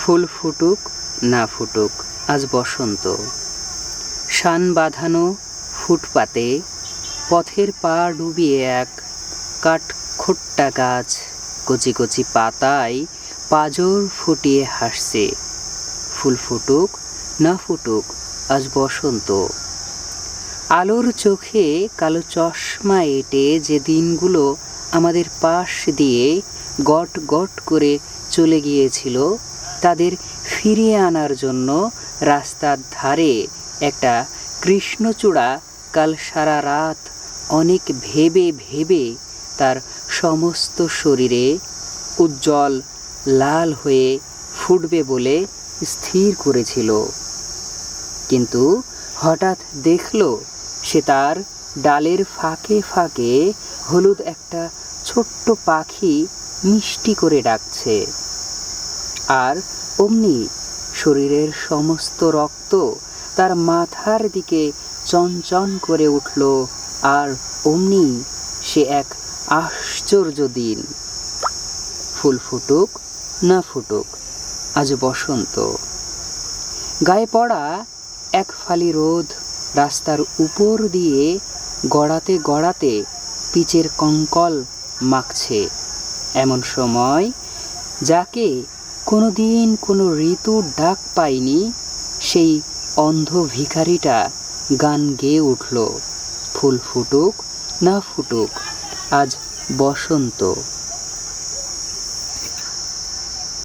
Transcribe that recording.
ফুল ফুটুক না ফুটুক আজ বসন্ত। শান বাঁধানো ফুটপাতে পথের পা ডুবিয়ে এক কাঠখোট্টা গাছ কচি কচি পাতায় পাঁজর ফুটিয়ে হাসছে। ফুল ফুটুক না ফুটুক আজ বসন্ত। আলোর চোখে কালো চশমা এঁটে যে দিনগুলো আমাদের পাশ দিয়ে গট গট করে চলে গিয়েছিল, তাদের ফিরিয়ে আনার জন্য রাস্তার ধারে একটা কৃষ্ণচূড়া কাল সারা রাত অনেক ভেবে ভেবে তার সমস্ত শরীরে উজ্জ্বল লাল হয়ে ফুটবে বলে স্থির করেছিল। কিন্তু হঠাৎ দেখল সে তার ডালের ফাঁকে ফাঁকে হলুদ একটা ছোট্ট পাখি মিষ্টি করে ডাকছে। আর অমনি শরীরের সমস্ত রক্ত তার মাথার দিকে চনচন করে উঠল। আর অমনি সে এক আশ্চর্য দিন। ফুল ফুটুক না ফুটুক আজ বসন্ত। গায়ে পড়া এক ফালি রোদ রাস্তার উপর দিয়ে গড়াতে গড়াতে পিচের কঙ্কল মাখছে। এমন সময় যাকে কোনো দিন কোনো ঋতুর ডাক পায়নি, সেই অন্ধ ভিখারিটা গান গেয়ে উঠল, ফুল ফুটুক না ফুটুক আজ বসন্ত।